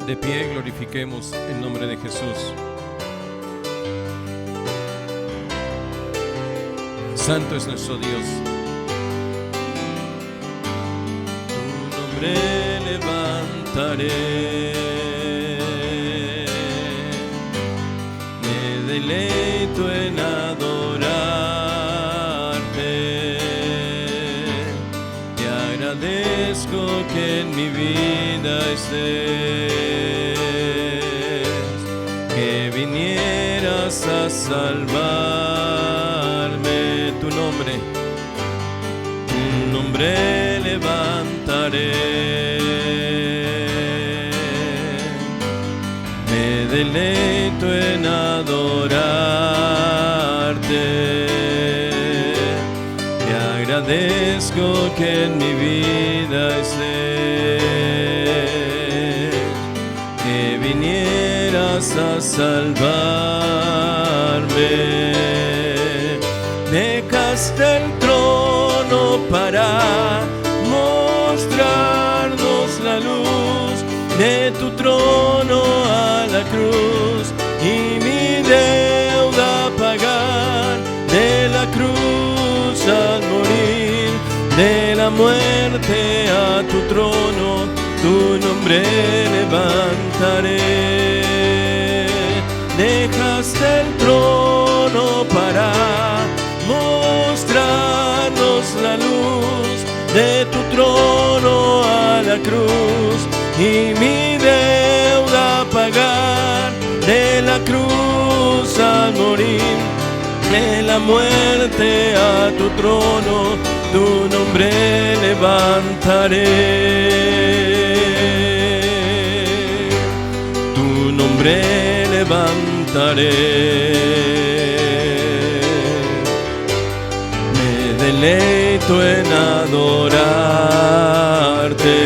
De pie, glorifiquemos el nombre de Jesús. Santo es nuestro Dios. Tu nombre levantaré, me deleito en adorarte, te agradezco que en mi vida estés, que vinieras a salvarme. Tu nombre levantaré, me deleito en adorarte, te agradezco que en mi vida estés, que vinieras a salvarme. Dejaste el trono para mostrarnos la luz, de tu trono a la cruz, y mi deuda pagar, de la cruz al morir, de la muerte a tu trono, tu nombre levantaré. Dejaste el trono para mostrarnos la luz, de tu trono a la cruz, y mi deuda pagar, de la cruz al morir, de la muerte a tu trono, tu nombre levantaré. Tu nombre levantaré. Deleito en adorarte,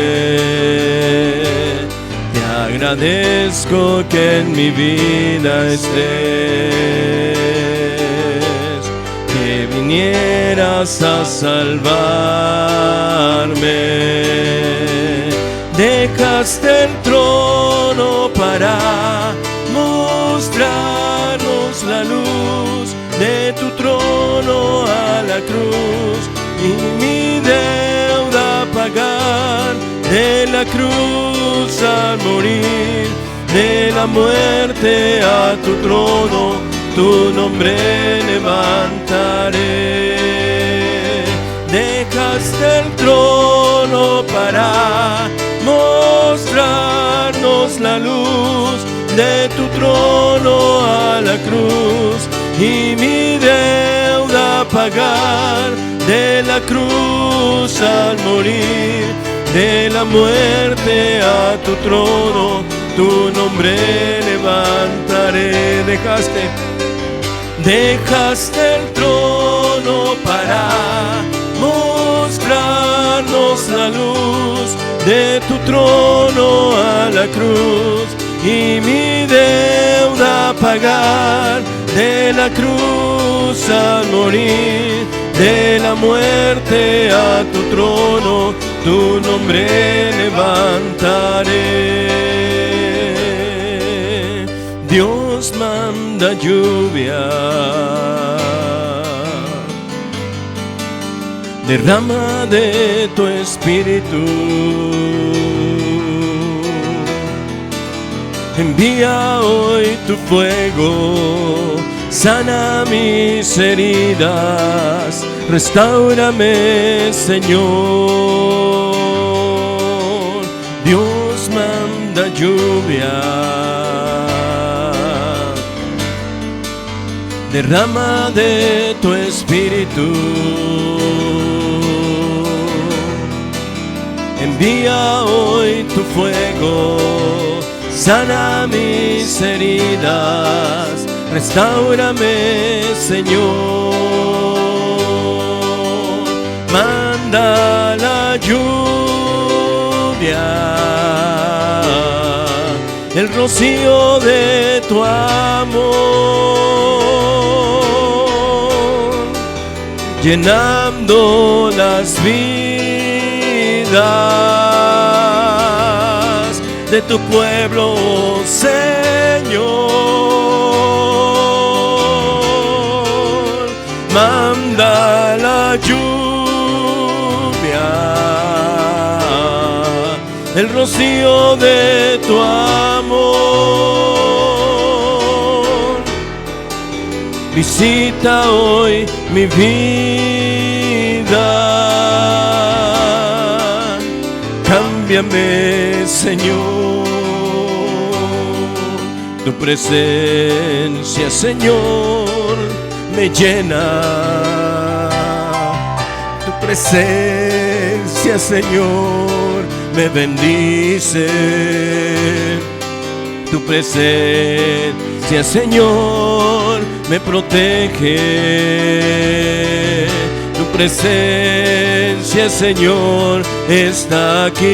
te agradezco que en mi vida estés, que vinieras a salvarme. Dejaste el trono para mostrarnos la luz, de tu trono a la cruz, y mi deuda pagar, de la cruz al morir, de la muerte a tu trono, tu nombre levantaré. Dejaste el trono para mostrarnos la luz, de tu trono a la cruz, y mi deuda pagar, de la cruz al morir, de la muerte a tu trono, tu nombre levantaré. Dejaste el trono para mostrarnos la luz, de tu trono a la cruz, y mi deuda pagar, de la cruz al morir, de la muerte a tu trono, tu nombre levantaré. Dios manda lluvia, derrama de tu espíritu, envía hoy tu fuego, sana mis heridas, restáurame, Señor. Dios manda lluvia, derrama de tu espíritu, envía hoy tu fuego, sana mis heridas, restáurame, Señor. Manda la lluvia, el rocío de tu amor, llenando las vidas de tu pueblo, Señor. Manda la lluvia, el rocío de tu amor. Visita hoy mi vida, cámbiame, Señor. Tu presencia, Señor, me llena. Tu presencia, Señor, me bendice. Tu presencia, Señor, me protege. Tu presencia, Señor, está aquí.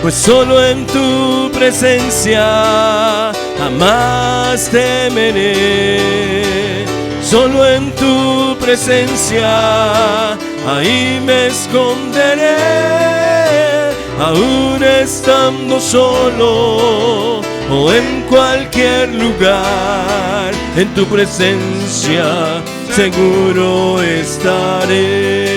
Pues solo en tu presencia jamás temeré. Solo en tu presencia ahí me esconderé. Aún estando solo o en cualquier lugar, en tu presencia seguro estaré.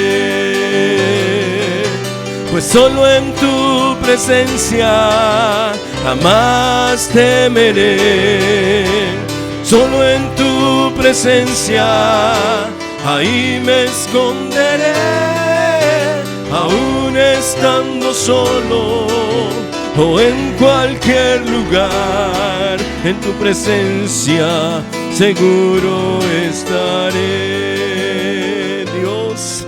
Pues solo en tu presencia jamás temeré. Solo en tu presencia ahí me esconderé. Aún estando solo o en cualquier lugar, en tu presencia seguro estaré. Dios,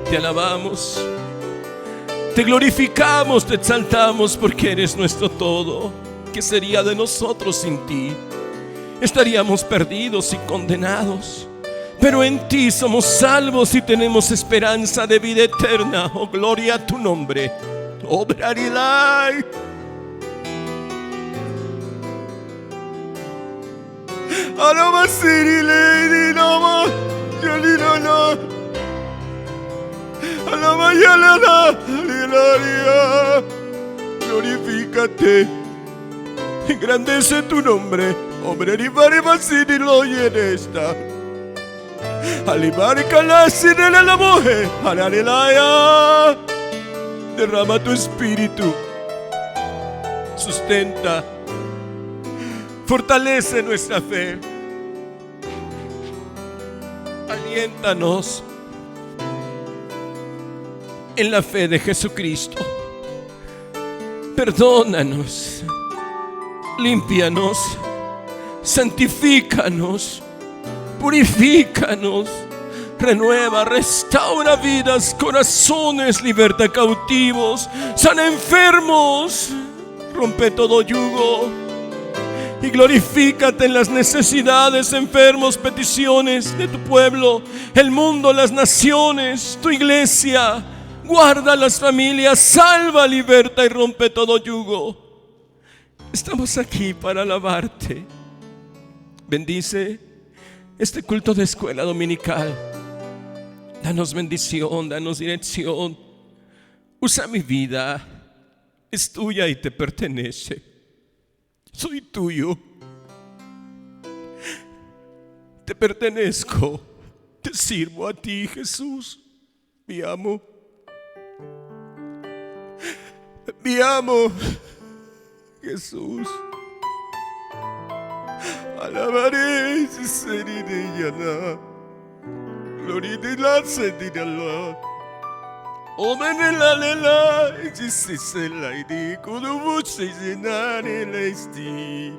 te alabamos, te glorificamos, te exaltamos porque eres nuestro todo. ¿Qué sería de nosotros sin ti? Estaríamos perdidos y condenados, pero en ti somos salvos y tenemos esperanza de vida eterna. Oh, gloria a tu nombre. Oh, Brarilai. Alaba Siri Lady Nama Yalina. Alaba Yalana Hilaria. Glorifícate, engrandece tu nombre. Hombre, ni pare Siri lo esta. Alibarika la Siri la moje. Alalelaya. Derrama tu espíritu, sustenta, fortalece nuestra fe, aliéntanos en la fe de Jesucristo. Perdónanos, límpianos, santifícanos, purifícanos. Renueva, restaura vidas, corazones, liberta cautivos, sana enfermos, rompe todo yugo y glorifícate en las necesidades, enfermos, peticiones de tu pueblo, el mundo, las naciones, tu iglesia. Guarda las familias, salva, liberta y rompe todo yugo. Estamos aquí para alabarte. Bendice este culto de escuela dominical. Danos bendición, danos dirección. Usa mi vida, es tuya y te pertenece. Soy tuyo, te pertenezco, te sirvo a ti, Jesús. Mi amo, Jesús. Alabaré, seré yana. Gloria de la sentirala. Omen la lela, se la ide, kudu se llenare la esti.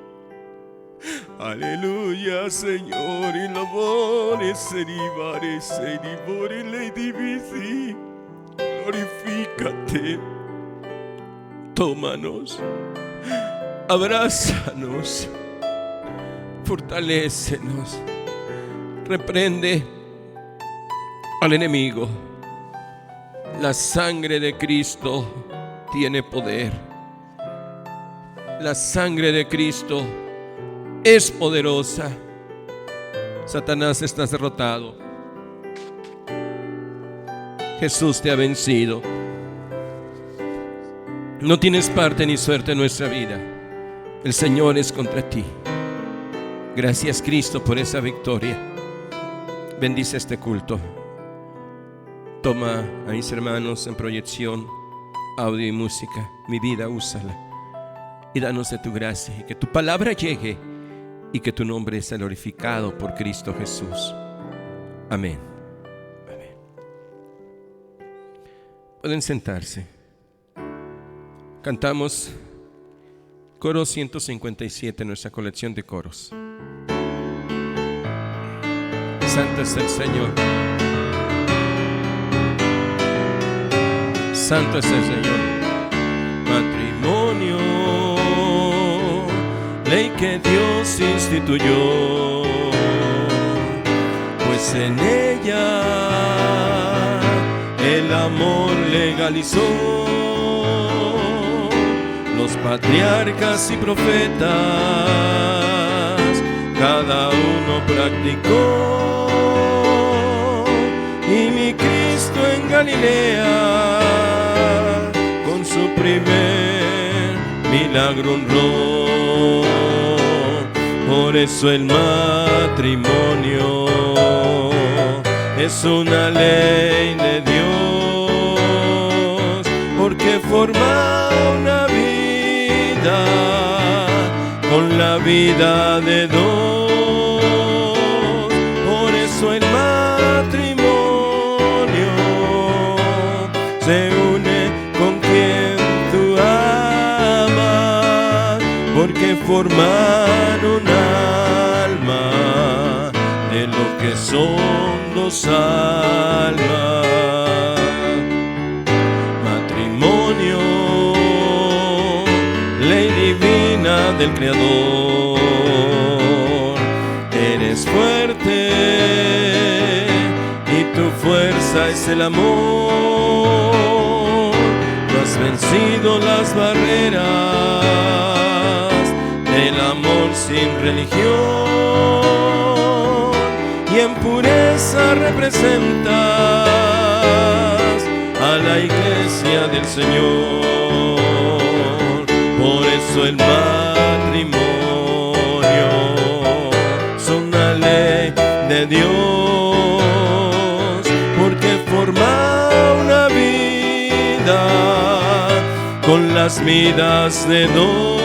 Aleluya, Señor, y la voz se divore le divisi. Glorifícate. Tómanos, abrázanos, fortalécenos, reprende al enemigo. La sangre de Cristo tiene poder. La sangre de Cristo es poderosa. Satanás, estás derrotado. Jesús te ha vencido. No tienes parte ni suerte en nuestra vida. El Señor es contra ti. Gracias, Cristo, por esa victoria. Bendice este culto. Toma a mis hermanos en proyección, audio y música. Mi vida, úsala. Y danos de tu gracia. Y que tu palabra llegue. Y que tu nombre sea glorificado por Cristo Jesús. Amén. Amén. Pueden sentarse. Cantamos coro 157 en nuestra colección de coros. Santo es el Señor. Santo es el Señor. Matrimonio, ley que Dios instituyó, pues en ella el amor legalizó. Los patriarcas y profetas, cada uno practicó. Y mi Cristo en Galilea, con su primer milagro honró. Por eso el matrimonio es una ley de Dios, porque forma una vida con la vida de dos. Por eso el matrimonio se une con quien tú amas, porque forman un alma de lo que son dos almas. Matrimonio, ley divina del Creador. Eres fuerte y tu fuerza es el amor. No has vencido las barreras del amor sin religión, y en pureza representas a la iglesia del Señor. Por eso el matrimonio es una ley de Dios, porque forma una vida con las vidas de dos.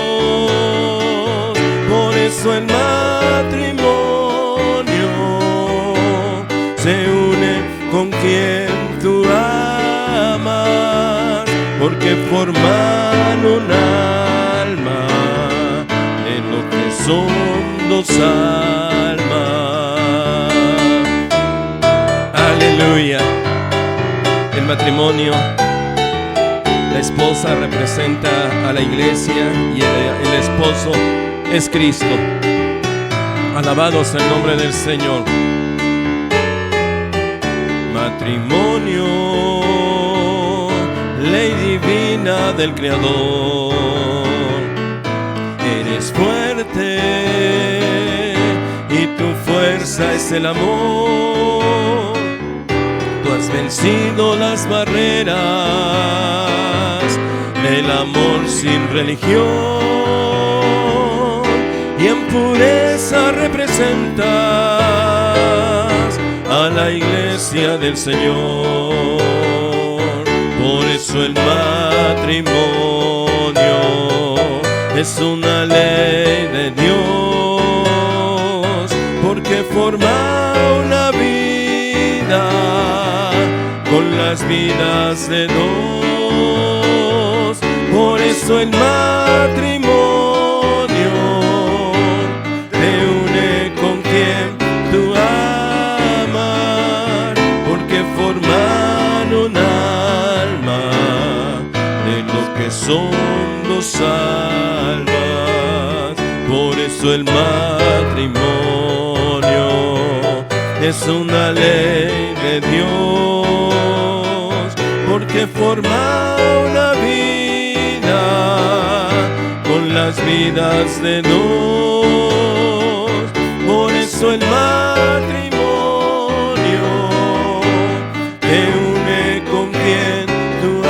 Por eso el matrimonio se une con quien tú amas, porque forman un alma de lo que son dos almas. Aleluya. El matrimonio, la esposa representa a la iglesia y el esposo es Cristo. Alabado sea el nombre del Señor. Matrimonio, ley divina del Creador. Eres fuerte y tu fuerza fuerza es el amor. Tú has vencido las barreras del amor sin religión, y en pureza representas a la iglesia del Señor. Por eso el matrimonio es una ley de Dios, porque forma una vida con las vidas de dos. Por eso el matrimonio te une con quien tú amas, porque forman un alma de lo que son dos almas. Por eso el matrimonio es una ley de Dios, porque forma una vida con las vidas de dos. Por eso el matrimonio te une con quien tú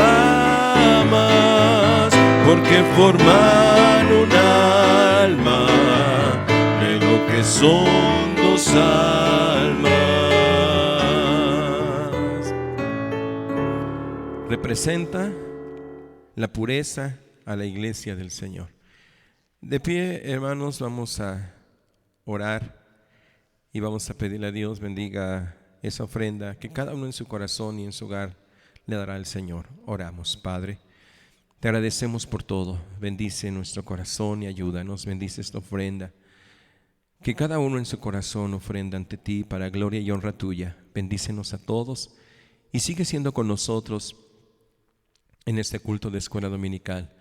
amas, porque forman un alma de lo que son dos almas. Representa la pureza a la iglesia del Señor. De pie, hermanos, vamos a orar y vamos a pedirle a Dios bendiga esa ofrenda que cada uno en su corazón y en su hogar le dará al Señor. Oramos. Padre, te agradecemos por todo. Bendice nuestro corazón y ayúdanos. Bendice esta ofrenda que cada uno en su corazón ofrenda ante ti para gloria y honra tuya. Bendícenos a todos y sigue siendo con nosotros en este culto de escuela dominical.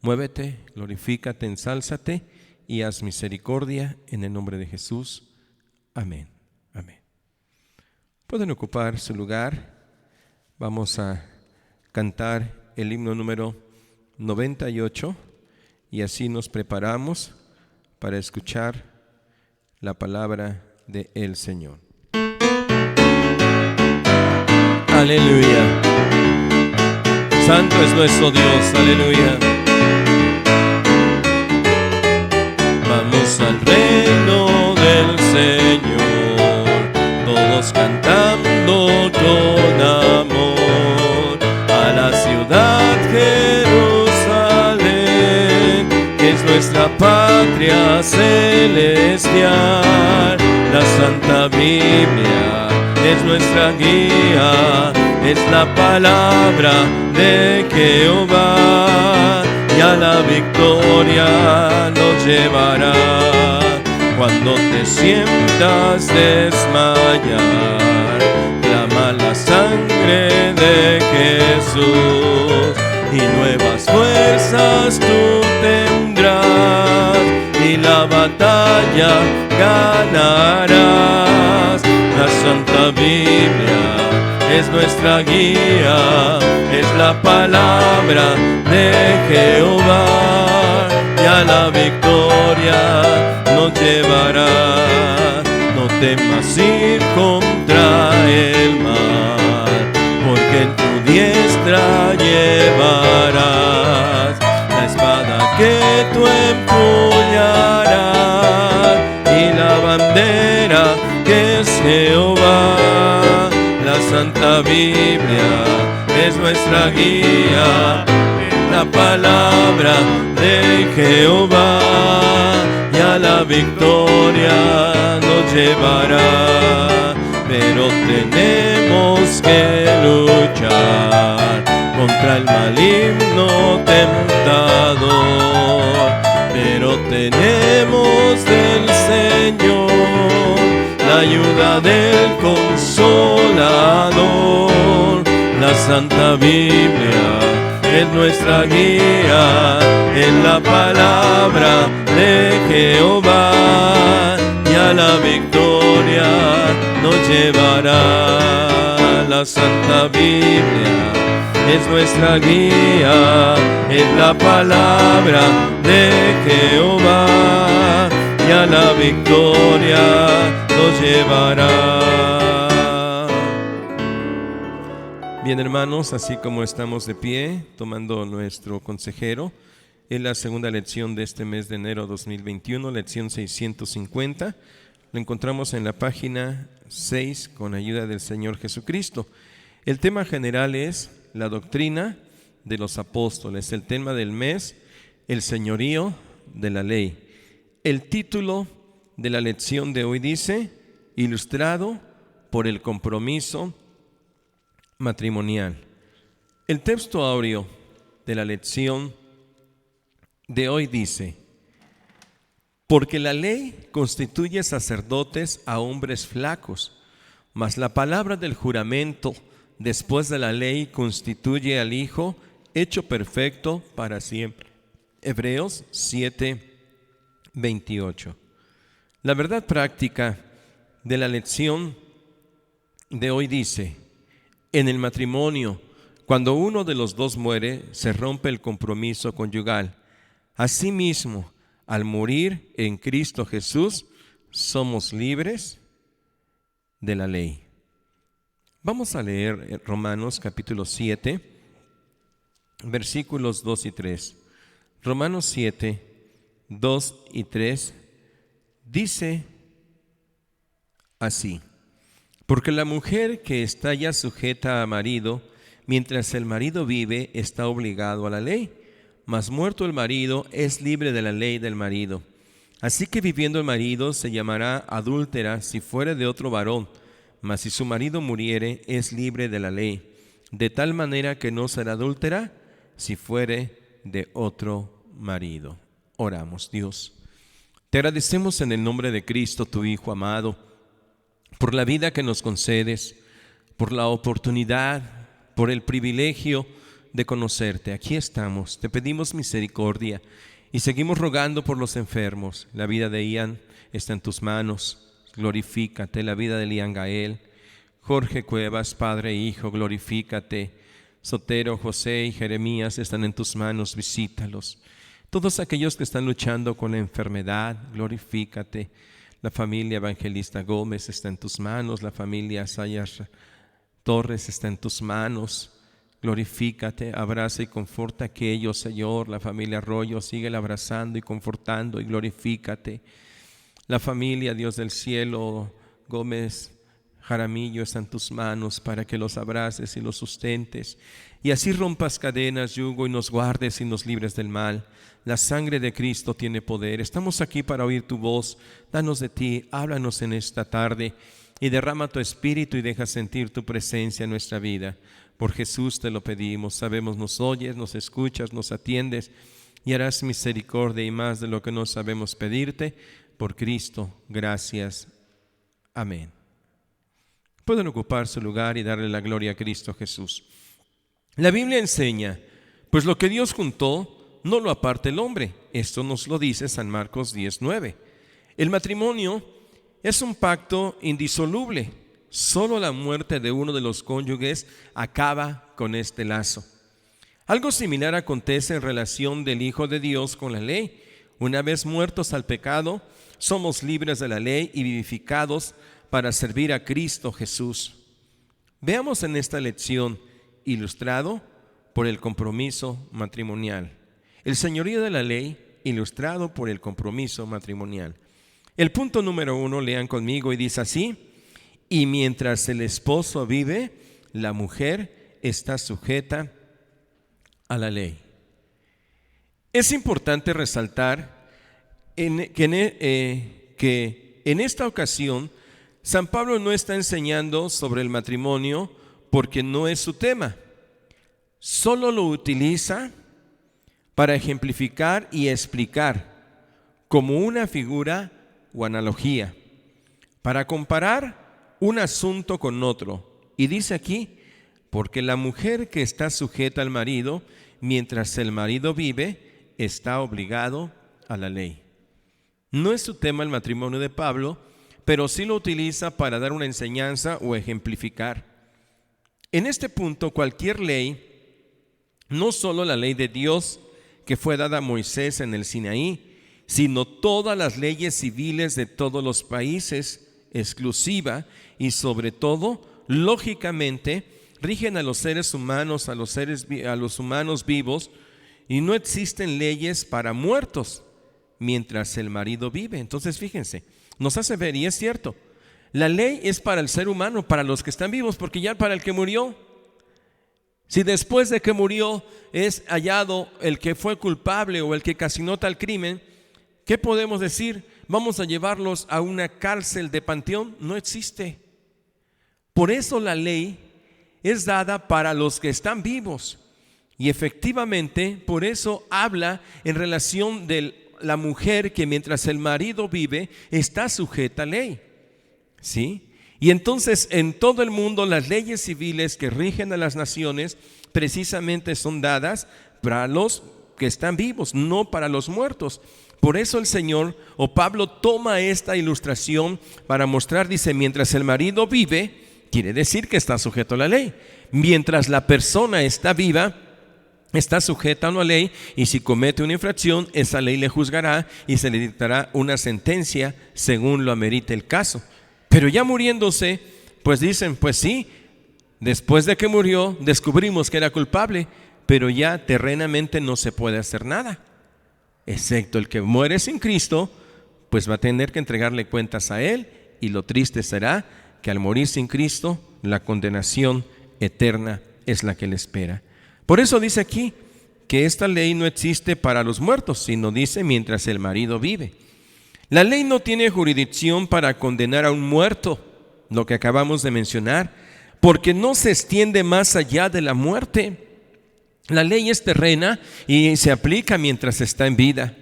Muévete, glorifícate, ensálzate y haz misericordia en el nombre de Jesús. Amén. Amén. Pueden ocupar su lugar. Vamos a cantar el himno número 98 y así nos preparamos para escuchar la palabra del Señor. Aleluya. Santo es nuestro Dios, aleluya. Vamos al reino del Señor, todos cantando con amor, a la ciudad Jerusalén, que es nuestra patria celestial. La Santa Biblia es nuestra guía, es la palabra de Jehová, y a la victoria nos llevará. Cuando te sientas desmayar, clama la sangre de Jesús, y nuevas fuerzas tú tendrás, y la batalla ganarás. La Santa Biblia es nuestra guía, es la palabra de Jehová, y a la victoria nos llevará. No temas ir contra el mal, porque en tu diestra llevarás la espada que tú empuñarás, y la bandera que es Jehová. La Santa Biblia es nuestra guía, la palabra de Jehová, y a la victoria nos llevará. Pero tenemos que luchar contra el maligno tentador, pero tenemos del Señor la ayuda del Consolador. La Santa Biblia es nuestra guía, en la palabra de Jehová, y a la victoria nos llevará. La Santa Biblia es nuestra guía, es la palabra de Jehová, y a la victoria nos llevará. Bien, hermanos, así como estamos de pie, tomando nuestro consejero, es la segunda lección de este mes de enero 2021, lección 650. Lo encontramos en la página 6 con ayuda del Señor Jesucristo. El tema general es la doctrina de los apóstoles. El tema del mes, el señorío de la ley. El título de la lección de hoy dice, ilustrado por el compromiso matrimonial. El texto áureo de la lección de hoy dice, porque la ley constituye sacerdotes a hombres flacos, mas la palabra del juramento después de la ley constituye al Hijo hecho perfecto para siempre. Hebreos 7:28. La verdad práctica de la lección de hoy dice, en el matrimonio, cuando uno de los dos muere, se rompe el compromiso conyugal. Asimismo, al morir en Cristo Jesús, somos libres de la ley. Vamos a leer Romanos capítulo 7, versículos 2 y 3. Romanos 7, 2 y 3 dice así: porque la mujer que está ya sujeta a marido, mientras el marido vive, está obligado a la ley, mas muerto el marido, es libre de la ley del marido. Así que viviendo el marido, se llamará adúltera si fuere de otro varón, mas si su marido muriere, es libre de la ley, de tal manera que no será adúltera si fuere de otro marido. Oramos. Dios, te agradecemos en el nombre de Cristo, tu Hijo amado, por la vida que nos concedes, por la oportunidad, por el privilegio de conocerte. Aquí estamos, te pedimos misericordia y seguimos rogando por los enfermos. La vida de Ian está en tus manos, glorifícate. La vida de Lian Gael, Jorge Cuevas, Padre e Hijo, glorifícate. Sotero, José y Jeremías están en tus manos, visítalos. Todos aquellos que están luchando con la enfermedad, glorifícate. La familia Evangelista Gómez está en tus manos, la familia Sayas Torres está en tus manos, glorifícate, abraza y conforta a aquellos, Señor. La familia Arroyo, síguela abrazando y confortando y glorifícate. La familia, Dios del cielo, Gómez Jaramillo está en tus manos para que los abraces y los sustentes y así rompas cadenas, yugo y nos guardes y nos libres del mal. La sangre de Cristo tiene poder. Estamos aquí para oír tu voz. Danos de ti, háblanos en esta tarde y derrama tu espíritu y deja sentir tu presencia en nuestra vida. Por Jesús te lo pedimos. Sabemos nos oyes, nos escuchas, nos atiendes y harás misericordia y más de lo que no sabemos pedirte. Por Cristo, gracias. Amén. Pueden ocupar su lugar y darle la gloria a Cristo Jesús. La Biblia enseña, pues lo que Dios juntó, no lo aparte el hombre. Esto nos lo dice San Marcos 10:9. El matrimonio es un pacto indisoluble. Solo la muerte de uno de los cónyuges acaba con este lazo. Algo similar acontece en relación del Hijo de Dios con la ley. Una vez muertos al pecado, somos libres de la ley y vivificados para servir a Cristo Jesús. Veamos en esta lección, ilustrado por el compromiso matrimonial. El señorío de la ley, ilustrado por el compromiso matrimonial. El punto número 1, lean conmigo y dice así: y mientras el esposo vive, la mujer está sujeta a la ley. Es importante resaltar que en esta ocasión San Pablo no está enseñando sobre el matrimonio porque no es su tema. Solo lo utiliza para ejemplificar y explicar como una figura o analogía, para comparar un asunto con otro. Y dice aquí, porque la mujer que está sujeta al marido, mientras el marido vive, está obligado a la ley. No es su tema el matrimonio de Pablo, pero sí lo utiliza para dar una enseñanza o ejemplificar. En este punto, cualquier ley, no solo la ley de Dios que fue dada a Moisés en el Sinaí, sino todas las leyes civiles de todos los países exclusiva y sobre todo, lógicamente, rigen a los seres humanos, a los humanos vivos, y no existen leyes para muertos mientras el marido vive. Entonces fíjense, nos hace ver, y es cierto, la ley es para el ser humano, para los que están vivos, porque ya para el que murió, si después de que murió es hallado el que fue culpable o el que ocasionó tal crimen, ¿qué podemos decir? ¿Vamos a llevarlos a una cárcel de panteón? No existe. Por eso la ley es dada para los que están vivos. Y efectivamente, por eso habla en relación de la mujer que mientras el marido vive está sujeta a ley. ¿Sí? Y entonces en todo el mundo las leyes civiles que rigen a las naciones precisamente son dadas para los que están vivos, no para los muertos. Por eso el Señor o Pablo toma esta ilustración para mostrar, dice, mientras el marido vive, quiere decir que está sujeto a la ley. Mientras la persona está viva, está sujeta a una ley, y si comete una infracción, esa ley le juzgará y se le dictará una sentencia según lo amerite el caso. Pero ya muriéndose, pues dicen, pues sí, después de que murió descubrimos que era culpable, pero ya terrenamente no se puede hacer nada, excepto el que muere sin Cristo, pues va a tener que entregarle cuentas a Él, y lo triste será que al morir sin Cristo, la condenación eterna es la que le espera. Por eso dice aquí que esta ley no existe para los muertos, sino dice mientras el marido vive. La ley no tiene jurisdicción para condenar a un muerto, lo que acabamos de mencionar, porque no se extiende más allá de la muerte. La ley es terrena y se aplica mientras está en vida.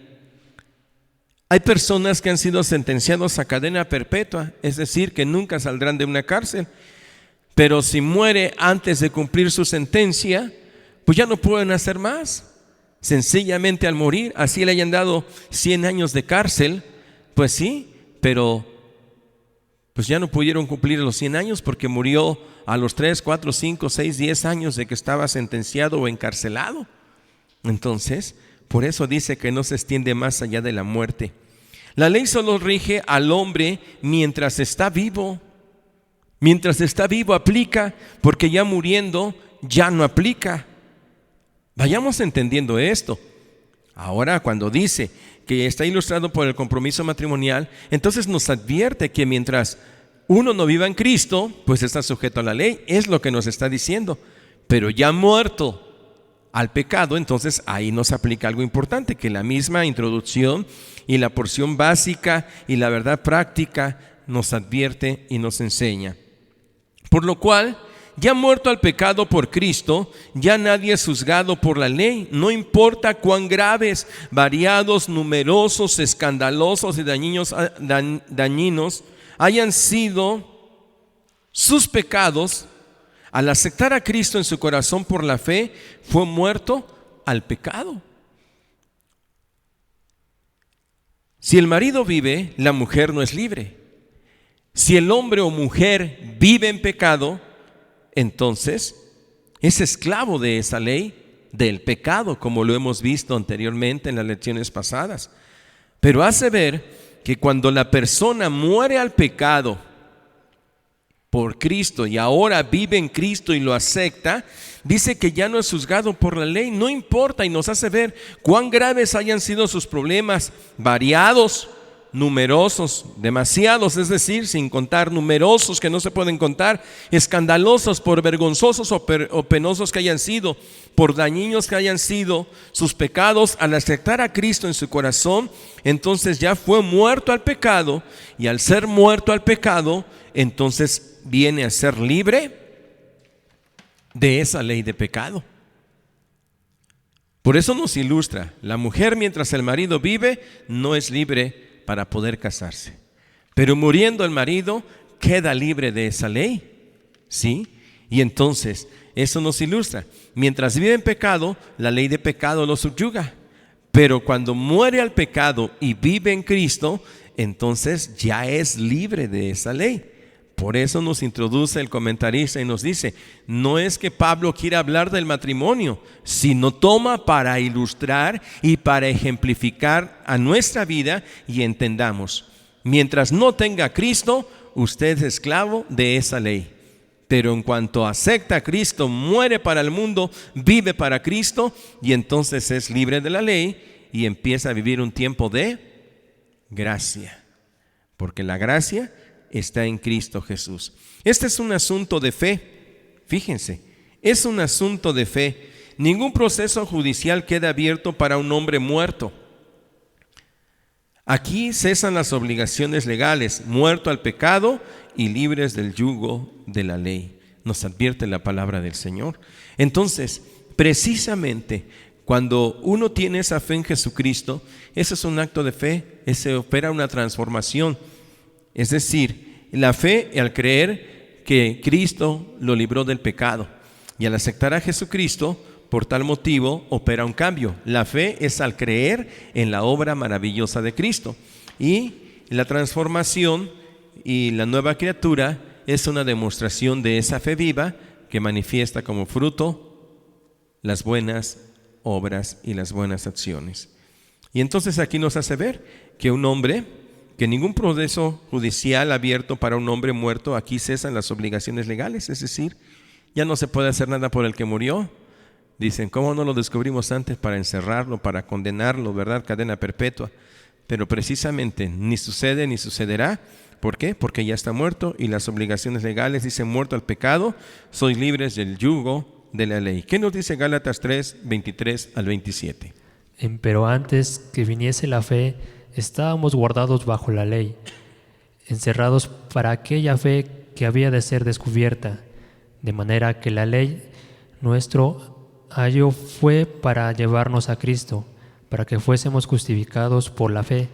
Hay personas que han sido sentenciados a cadena perpetua, es decir, que nunca saldrán de una cárcel, pero si muere antes de cumplir su sentencia, pues ya no pueden hacer más. Sencillamente al morir, así le hayan dado 100 años de cárcel, pues sí, pero pues ya no pudieron cumplir los 100 años porque murió a los 3, 4, 5, 6, 10 años de que estaba sentenciado o encarcelado. Entonces, por eso dice que no se extiende más allá de la muerte. La ley solo rige al hombre mientras está vivo. Mientras está vivo aplica, porque ya muriendo ya no aplica. Vayamos entendiendo esto. Ahora, cuando dice que está ilustrado por el compromiso matrimonial, entonces nos advierte que mientras uno no viva en Cristo, pues está sujeto a la ley, es lo que nos está diciendo. Pero ya muerto al pecado, entonces ahí nos aplica algo importante, que la misma introducción y la porción básica y la verdad práctica nos advierte y nos enseña. Por lo cual, ya muerto al pecado por Cristo, ya nadie es juzgado por la ley, no importa cuán graves, variados, numerosos, escandalosos y dañinos hayan sido sus pecados. Al aceptar a Cristo en su corazón por la fe, fue muerto al pecado. Si el marido vive, la mujer no es libre. Si el hombre o mujer vive en pecado, entonces es esclavo de esa ley, del pecado, como lo hemos visto anteriormente en las lecciones pasadas. Pero hace ver que cuando la persona muere al pecado por Cristo y ahora vive en Cristo y lo acepta, dice que ya no es juzgado por la ley, no importa, y nos hace ver cuán graves hayan sido sus problemas, variados, numerosos, demasiados, es decir, sin contar, numerosos que no se pueden contar, escandalosos, por vergonzosos o penosos que hayan sido, por dañinos que hayan sido sus pecados. Al aceptar a Cristo en su corazón, entonces ya fue muerto al pecado, y al ser muerto al pecado, entonces viene a ser libre de esa ley de pecado. Por eso nos ilustra, la mujer mientras el marido vive no es libre para poder casarse, pero muriendo el marido queda libre de esa ley, ¿sí? Y entonces eso nos ilustra, mientras vive en pecado, la ley de pecado lo subyuga, pero cuando muere al pecado y vive en Cristo, entonces ya es libre de esa ley. Por eso nos introduce el comentarista y nos dice, no es que Pablo quiera hablar del matrimonio, sino toma para ilustrar y para ejemplificar a nuestra vida, y entendamos, mientras no tenga a Cristo, usted es esclavo de esa ley. Pero en cuanto acepta a Cristo, muere para el mundo, vive para Cristo, y entonces es libre de la ley y empieza a vivir un tiempo de gracia. Porque la gracia está en Cristo Jesús. Este es un asunto de fe. Fíjense, es un asunto de fe. Ningún proceso judicial queda abierto para un hombre muerto. Aquí cesan las obligaciones legales, muerto al pecado y libres del yugo de la ley. Nos advierte la palabra del Señor. Entonces, precisamente cuando uno tiene esa fe en Jesucristo, ese es un acto de fe, ese opera una transformación. Es decir, la fe al creer que Cristo lo libró del pecado, y al aceptar a Jesucristo, por tal motivo opera un cambio. La fe es al creer en la obra maravillosa de Cristo, y la transformación y la nueva criatura es una demostración de esa fe viva que manifiesta como fruto las buenas obras y las buenas acciones. Y entonces aquí nos hace ver que un hombre, que ningún proceso judicial abierto para un hombre muerto, aquí cesan las obligaciones legales, es decir, ya no se puede hacer nada por el que murió. Dicen, ¿cómo no lo descubrimos antes para encerrarlo, para condenarlo, verdad? Cadena perpetua. Pero precisamente ni sucede ni sucederá. ¿Por qué? Porque ya está muerto, y las obligaciones legales dicen: muerto al pecado, sois libres del yugo de la ley. ¿Qué nos dice Gálatas 3, 23 al 27? Pero antes que viniese la fe, estábamos guardados bajo la ley, encerrados para aquella fe que había de ser descubierta, de manera que la ley, nuestro ayo, fue para llevarnos a Cristo, para que fuésemos justificados por la fe.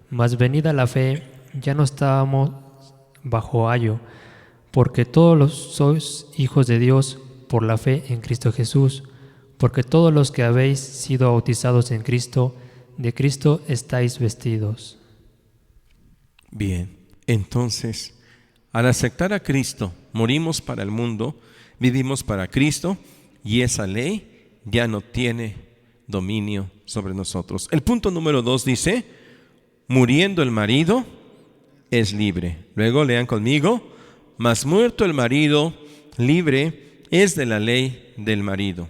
Mas venida la fe, ya no estábamos bajo ayo, porque todos los sois hijos de Dios por la fe en Cristo Jesús, porque todos los que habéis sido bautizados en Cristo, de Cristo estáis vestidos. Bien, entonces, al aceptar a Cristo, morimos para el mundo, vivimos para Cristo, y esa ley ya no tiene dominio sobre nosotros. El punto número 2 dice: muriendo el marido, es libre. Luego lean conmigo: mas muerto el marido, libre es de la ley del marido.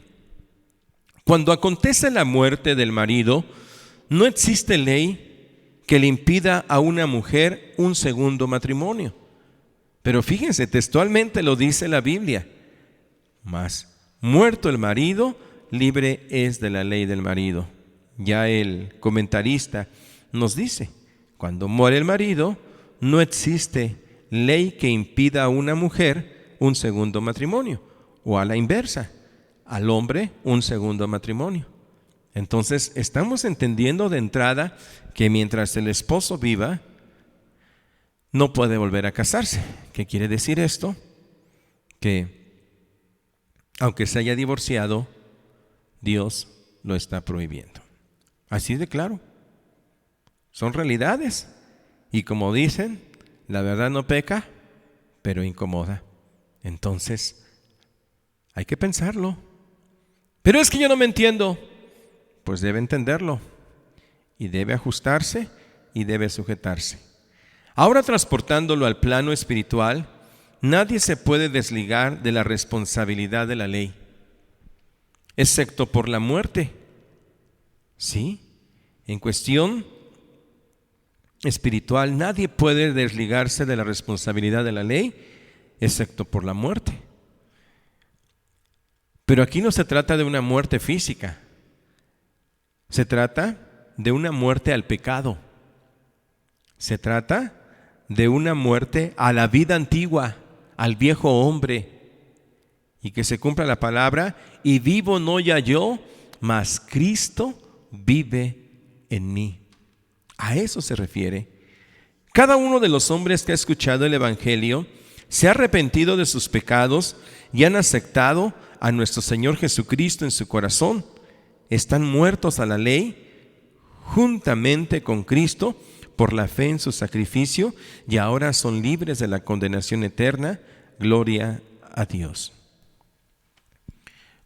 Cuando acontece la muerte del marido, no existe ley que le impida a una mujer un segundo matrimonio. Pero fíjense, textualmente lo dice la Biblia: mas muerto el marido, libre es de la ley del marido. Ya el comentarista nos dice: cuando muere el marido, no existe ley que impida a una mujer un segundo matrimonio, o a la inversa, al hombre un segundo matrimonio. Entonces estamos entendiendo de entrada que mientras el esposo viva, no puede volver a casarse. ¿Qué quiere decir esto? Que aunque se haya divorciado, Dios lo está prohibiendo. Así de claro. Son realidades. Y como dicen, la verdad no peca, pero incomoda. Entonces, hay que pensarlo. Pero es que yo no me entiendo. Pues debe entenderlo, y debe ajustarse, y debe sujetarse. Ahora, transportándolo al plano espiritual, nadie se puede desligar de la responsabilidad de la ley, excepto por la muerte. Sí, en cuestión espiritual, nadie puede desligarse de la responsabilidad de la ley, excepto por la muerte. Pero aquí no se trata de una muerte física. Se trata de una muerte al pecado. Se trata de una muerte a la vida antigua, al viejo hombre. Y que se cumpla la palabra: y vivo no ya yo, mas Cristo vive en mí. A eso se refiere. Cada uno de los hombres que ha escuchado el Evangelio se ha arrepentido de sus pecados y han aceptado a nuestro Señor Jesucristo en su corazón. Están muertos a la ley juntamente con Cristo por la fe en su sacrificio, y ahora son libres de la condenación eterna. Gloria a Dios.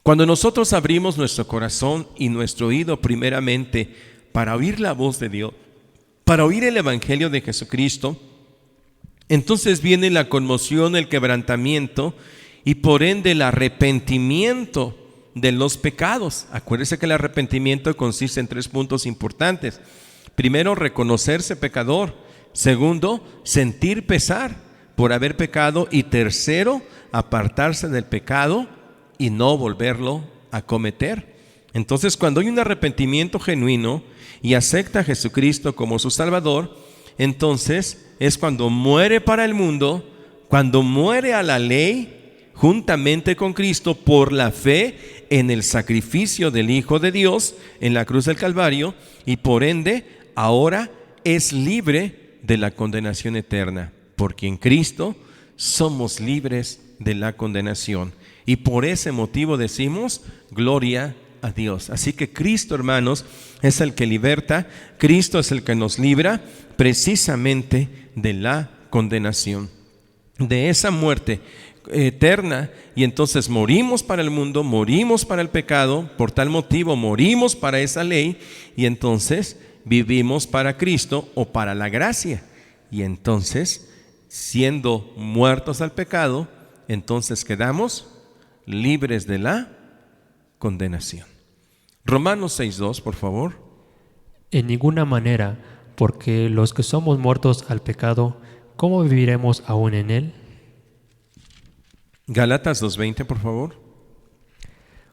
Cuando nosotros abrimos nuestro corazón y nuestro oído primeramente para oír la voz de Dios, para oír el Evangelio de Jesucristo, Entonces viene la conmoción, el quebrantamiento y por ende el arrepentimiento de los pecados. Acuérdese que el arrepentimiento consiste en 3 puntos importantes. Primero, reconocerse pecador. Segundo, sentir pesar por haber pecado. Y tercero, apartarse del pecado y no volverlo a cometer. Entonces, cuando hay un arrepentimiento genuino y acepta a Jesucristo como su Salvador, entonces es cuando muere para el mundo, cuando muere a la ley juntamente con Cristo por la fe en el sacrificio del Hijo de Dios en la cruz del Calvario, y por ende ahora es libre de la condenación eterna, porque en Cristo somos libres de la condenación, y por ese motivo decimos gloria a Dios. Así que Cristo, hermanos, es el que liberta, Cristo es el que nos libra precisamente de la condenación, de esa muerte eterna. Y entonces morimos para el mundo, morimos para el pecado, por tal motivo morimos para esa ley, y entonces vivimos para Cristo o para la gracia. Y entonces, siendo muertos al pecado, entonces quedamos libres de la condenación. Romanos 6:2, por favor. En ninguna manera, porque los que somos muertos al pecado, ¿cómo viviremos aún en él? Gálatas 2:20, por favor.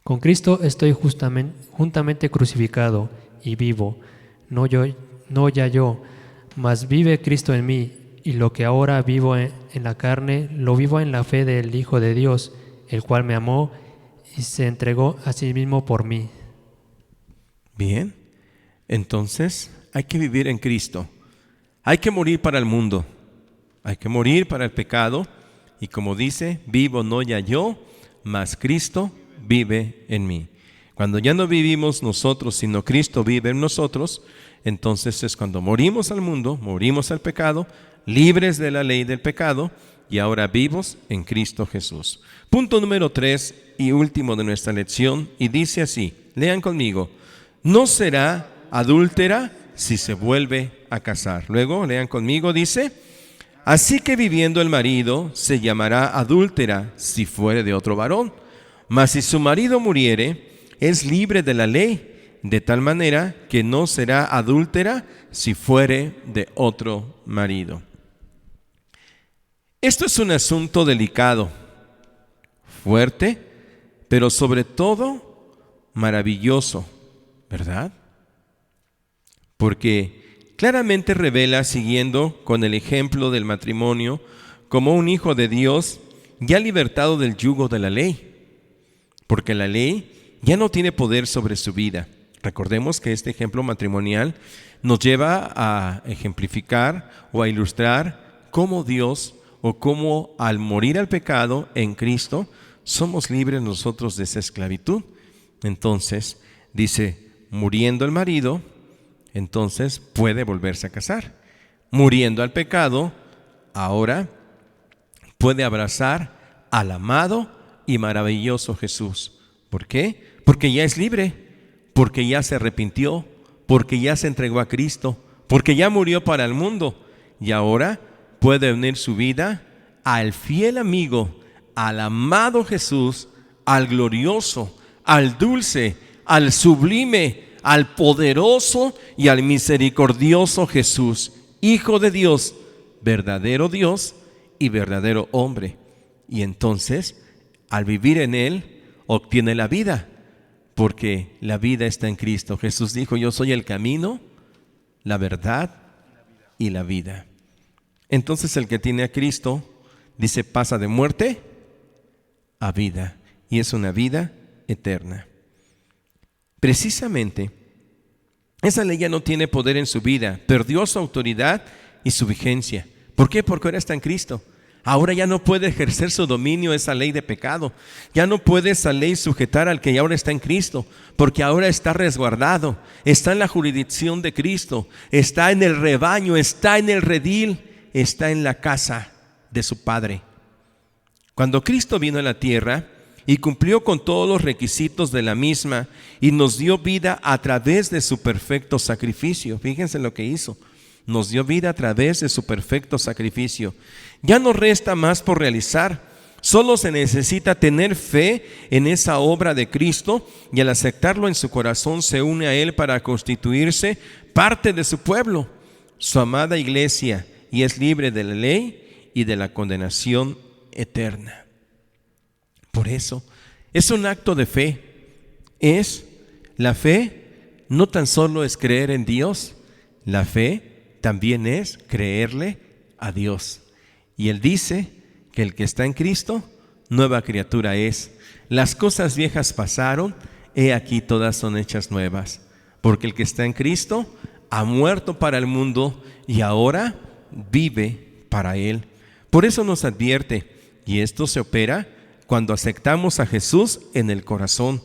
Con Cristo estoy juntamente crucificado y vivo, no ya yo, mas vive Cristo en mí, y lo que ahora vivo en la carne, lo vivo en la fe del Hijo de Dios, el cual me amó y se entregó a sí mismo por mí. Bien, entonces hay que vivir en Cristo, hay que morir para el mundo, hay que morir para el pecado, y como dice, vivo no ya yo, mas Cristo vive en mí. Cuando ya no vivimos nosotros, sino Cristo vive en nosotros, entonces es cuando morimos al mundo, morimos al pecado, libres de la ley del pecado, y ahora vivos en Cristo Jesús. Punto número 3 y último de nuestra lección, y dice así, lean conmigo: no será adúltera si se vuelve a casar. Luego, lean conmigo, dice: así que viviendo el marido, se llamará adúltera si fuere de otro varón. Mas si su marido muriere, es libre de la ley, de tal manera que no será adúltera si fuere de otro marido. Esto es un asunto delicado, fuerte, pero sobre todo maravilloso, ¿verdad? Porque claramente revela, siguiendo con el ejemplo del matrimonio, como un hijo de Dios ya libertado del yugo de la ley, porque la ley ya no tiene poder sobre su vida. Recordemos que este ejemplo matrimonial nos lleva a ejemplificar o a ilustrar cómo Dios, o cómo al morir al pecado en Cristo somos libres nosotros de esa esclavitud. Entonces dice, muriendo el marido, entonces puede volverse a casar. Muriendo al pecado, ahora puede abrazar al amado y maravilloso Jesús. ¿Por qué? Porque ya es libre, porque ya se arrepintió, porque ya se entregó a Cristo, porque ya murió para el mundo, y ahora puede unir su vida al fiel amigo, al amado Jesús, al glorioso, al dulce, al sublime, al poderoso y al misericordioso Jesús, Hijo de Dios y verdadero hombre. Y entonces, al vivir en Él, obtiene la vida, porque la vida está en Cristo. Jesús dijo: yo soy el camino, la verdad y la vida. Entonces el que tiene a Cristo, dice, pasa de muerte a vida, y es una vida eterna. Precisamente, esa ley ya no tiene poder en su vida, perdió su autoridad y su vigencia. ¿Por qué? Porque ahora está en Cristo. Ahora ya no puede ejercer su dominio esa ley de pecado. Ya no puede esa ley sujetar al que ahora está en Cristo, porque ahora está resguardado, está en la jurisdicción de Cristo, está en el rebaño, está en el redil, está en la casa de su Padre. Cuando Cristo vino a la tierra y cumplió con todos los requisitos de la misma y nos dio vida a través de su perfecto sacrificio, fíjense lo que hizo. nos dio vida a través de su perfecto sacrificio. Ya no resta más por realizar. Solo se necesita tener fe en esa obra de Cristo y al aceptarlo en su corazón se une a Él para constituirse parte de su pueblo, su amada iglesia, y es libre de la ley y de la condenación eterna. Por eso es un acto de fe. La fe no tan solo es creer en Dios, la fe también es creerle a Dios. Y Él dice que el que está en Cristo, nueva criatura es. Las cosas viejas pasaron, he aquí todas son hechas nuevas. Porque el que está en Cristo ha muerto para el mundo y ahora vive para Él. Por eso nos advierte, y esto se opera cuando aceptamos a Jesús en el corazón.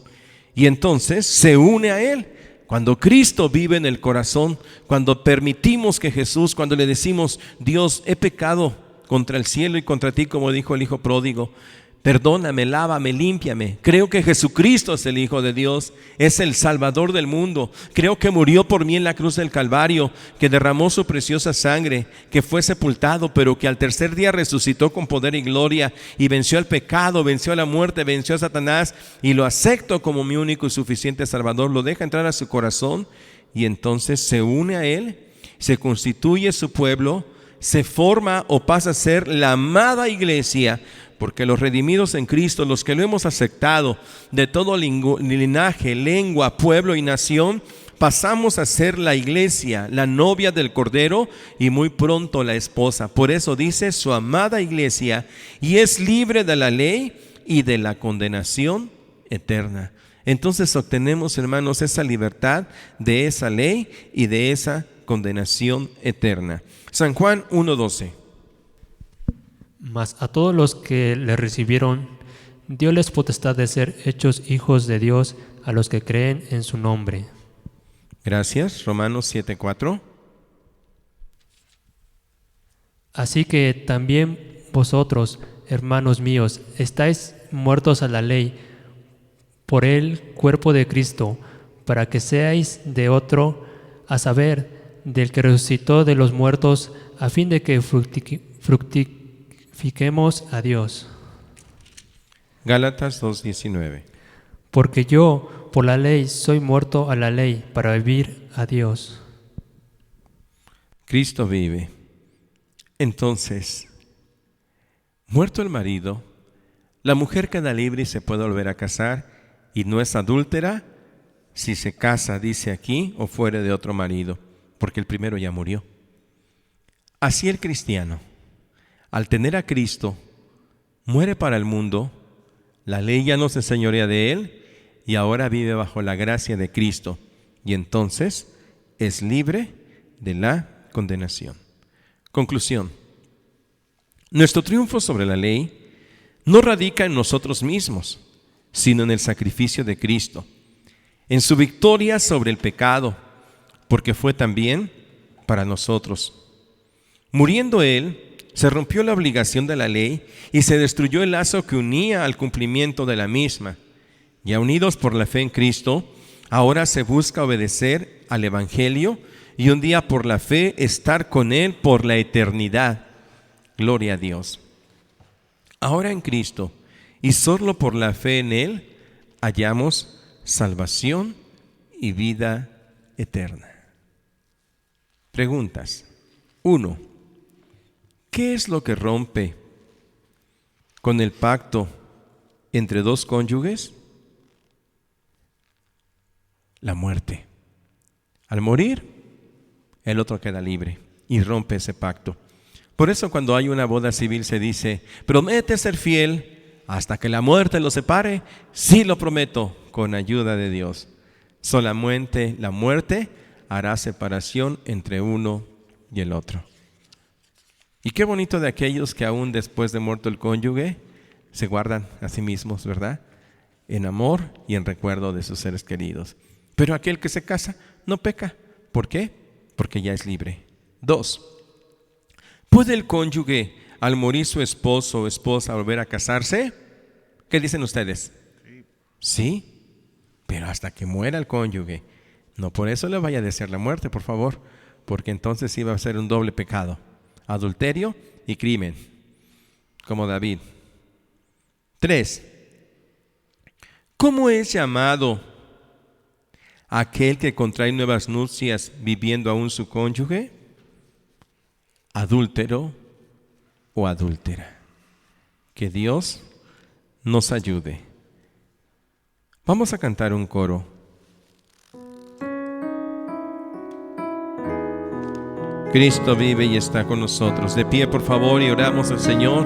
Y entonces se une a Él. Cuando Cristo vive en el corazón, cuando permitimos que Jesús, cuando le decimos: Dios, he pecado contra el cielo y contra ti, como dijo el hijo pródigo, perdóname, lávame, límpiame. Creo que Jesucristo es el Hijo de Dios, es el Salvador del mundo. Creo que murió por mí en la cruz del Calvario, que derramó su preciosa sangre, que fue sepultado, pero que al tercer día resucitó con poder y gloria y venció al pecado, venció a la muerte, venció a Satanás, y lo acepto como mi único y suficiente Salvador. Lo deja entrar a su corazón y entonces se une a Él, se constituye su pueblo, se forma o pasa a ser la amada iglesia, porque los redimidos en Cristo, los que lo hemos aceptado de todo linaje, lengua, pueblo y nación, pasamos a ser la iglesia, la novia del Cordero y muy pronto la esposa. Por eso dice su amada iglesia, y es libre de la ley y de la condenación eterna. Entonces obtenemos, hermanos, esa libertad de esa ley y de esa condenación eterna. San Juan 1:12. Mas a todos los que le recibieron, dióles potestad de ser hechos hijos de Dios, a los que creen en su nombre. Gracias. Romanos 7:4. Así que también vosotros, hermanos míos, estáis muertos a la ley por el cuerpo de Cristo, para que seáis de otro, a saber, del que resucitó de los muertos, a fin de que fructifiquemos a Dios. Gálatas 2:19. Porque yo, por la ley, soy muerto a la ley, para vivir a Dios. Cristo vive. Entonces, muerto el marido, la mujer queda libre y se puede volver a casar, y no es adúltera si se casa, dice aquí, o fuere de otro marido, porque el primero ya murió. Así el cristiano, al tener a Cristo, muere para el mundo, la ley ya no se señorea de él y ahora vive bajo la gracia de Cristo, y entonces es libre de la condenación. Conclusión: nuestro triunfo sobre la ley no radica en nosotros mismos, sino en el sacrificio de Cristo, en su victoria sobre el pecado, porque fue también para nosotros. Muriendo Él, se rompió la obligación de la ley y se destruyó el lazo que unía al cumplimiento de la misma. Ya unidos por la fe en Cristo, ahora se busca obedecer al Evangelio y un día por la fe estar con Él por la eternidad. Gloria a Dios. Ahora en Cristo y solo por la fe en Él hallamos salvación y vida eterna. Preguntas. 1. ¿Qué es lo que rompe con el pacto entre dos cónyuges? La muerte. Al morir, el otro queda libre y rompe ese pacto. Por eso cuando hay una boda civil se dice: promete ser fiel hasta que la muerte los separe. Sí, lo prometo, con ayuda de Dios. Solamente la muerte hará separación entre uno y el otro. Y qué bonito de aquellos que aún después de muerto el cónyuge se guardan a sí mismos, ¿verdad? En amor y en recuerdo de sus seres queridos. Pero aquel que se casa no peca. ¿Por qué? Porque ya es libre. 2. ¿Puede el cónyuge, al morir su esposo o esposa, volver a casarse? ¿Qué dicen ustedes? Sí, pero hasta que muera el cónyuge. No por eso le vaya a desear la muerte, por favor, porque entonces iba a ser un doble pecado: adulterio y crimen, como David. 3. ¿Cómo es llamado aquel que contrae nuevas nupcias viviendo aún su cónyuge? Adúltero o adúltera. Que Dios nos ayude. Vamos a cantar un coro. Cristo vive y está con nosotros. De pie, por favor, y oramos al Señor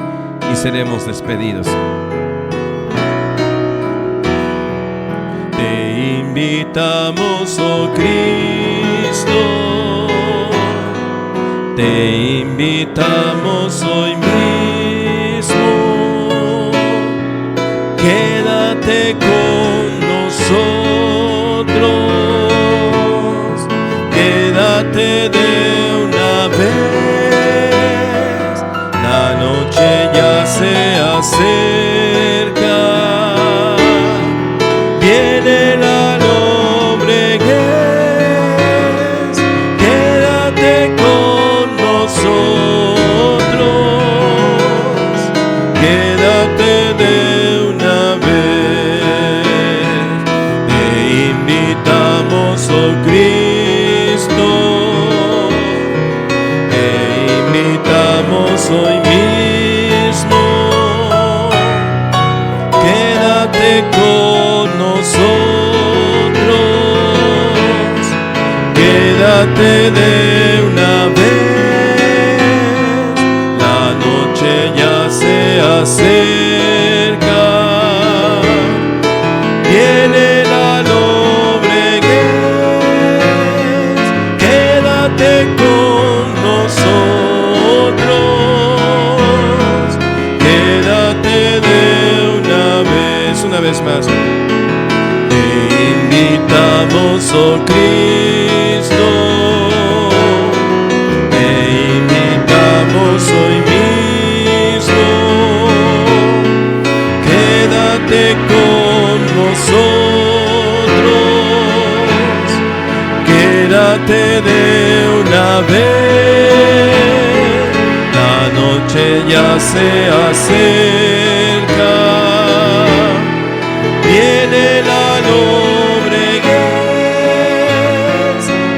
y seremos despedidos. Te invitamos, oh Cristo, te invitamos hoy mismo. Quédate con nosotros, quédate de una vez. La noche ya se acerca, viene la lombriguez. Quédate con nosotros, quédate de una vez. Te invitamos, oh Cristo, te invitamos hoy mismo. Quédate con nosotros, quédate de una vez. La noche ya se acerca, viene la lombriguez. Quédate con nosotros, quédate de una vez más. Te invitamos, oh Cristo, te invitamos hoy mismo. Quédate con nosotros, quédate de una vez. La noche ya se acerca, viene la lombriguez.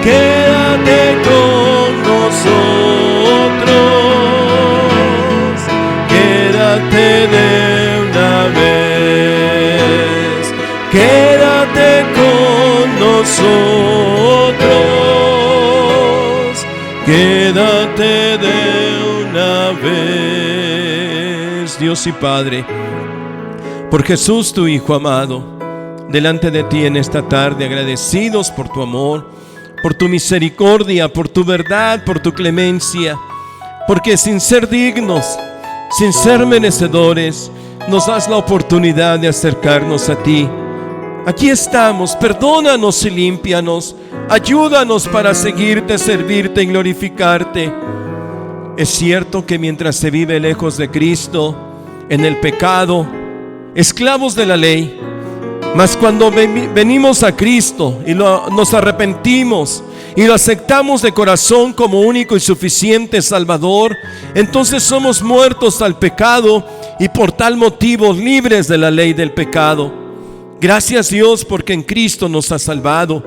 Quédate con nosotros, quédate de una vez. Quédate con nosotros, quédate de una vez. Dios y Padre, por Jesús, tu Hijo amado, delante de ti en esta tarde, agradecidos por tu amor, por tu misericordia, por tu verdad, por tu clemencia, porque sin ser dignos, sin ser merecedores, nos das la oportunidad de acercarnos a ti. Aquí estamos, perdónanos y límpianos, ayúdanos para seguirte, servirte y glorificarte. Es cierto que mientras se vive lejos de Cristo, en el pecado, esclavos de la ley, mas cuando venimos a Cristo y nos arrepentimos y lo aceptamos de corazón como único y suficiente Salvador, entonces somos muertos al pecado y por tal motivo libres de la ley del pecado. Gracias, Dios, porque en Cristo nos has salvado.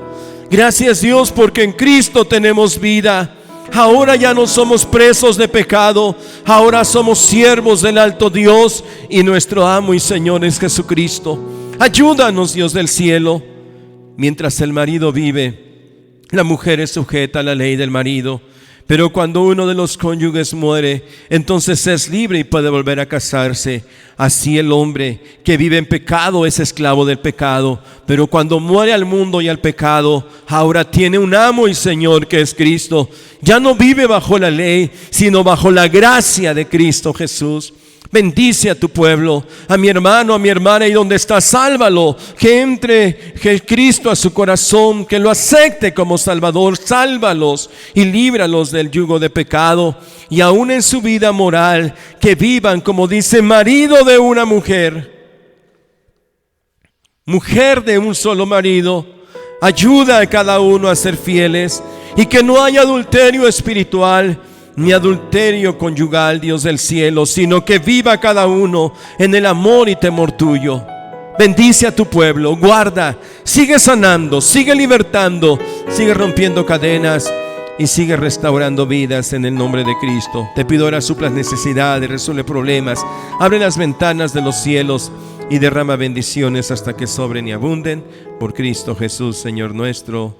Gracias, Dios, porque en Cristo tenemos vida. Ahora ya no somos presos de pecado, ahora somos siervos del alto Dios, y nuestro amo y Señor es Jesucristo. Ayúdanos, Dios del cielo. Mientras el marido vive, la mujer es sujeta a la ley del marido, pero cuando uno de los cónyuges muere, entonces es libre y puede volver a casarse. Así el hombre que vive en pecado es esclavo del pecado, pero cuando muere al mundo y al pecado, ahora tiene un amo y Señor que es Cristo. Ya no vive bajo la ley, sino bajo la gracia de Cristo Jesús. Bendice a tu pueblo, a mi hermano, a mi hermana, y donde está, sálvalo, que entre Cristo a su corazón, que lo acepte como Salvador. Sálvalos y líbralos del yugo de pecado, y aún en su vida moral, que vivan como dice, marido de una mujer, mujer de un solo marido, Ayuda a cada uno a ser fieles y que no haya adulterio espiritual ni adulterio conyugal, Dios del cielo, sino que viva cada uno en el amor y temor tuyo. Bendice a tu pueblo, guarda, sigue sanando, sigue libertando, sigue rompiendo cadenas y sigue restaurando vidas en el nombre de Cristo. Te pido ahora suplas necesidades, resuelve problemas, abre las ventanas de los cielos y derrama bendiciones hasta que sobren y abunden. Por Cristo Jesús, Señor nuestro.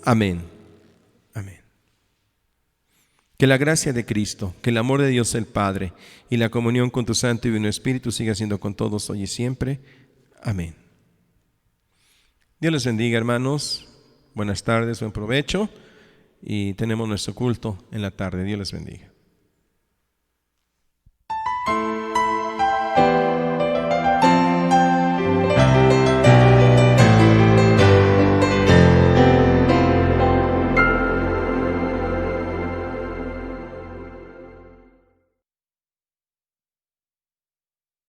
Amén. Amén. Que la gracia de Cristo, que el amor de Dios el Padre y la comunión con tu Santo y Divino Espíritu siga siendo con todos hoy y siempre. Amén. Dios les bendiga, hermanos. Buenas tardes, buen provecho. Y tenemos nuestro culto en la tarde. Dios les bendiga.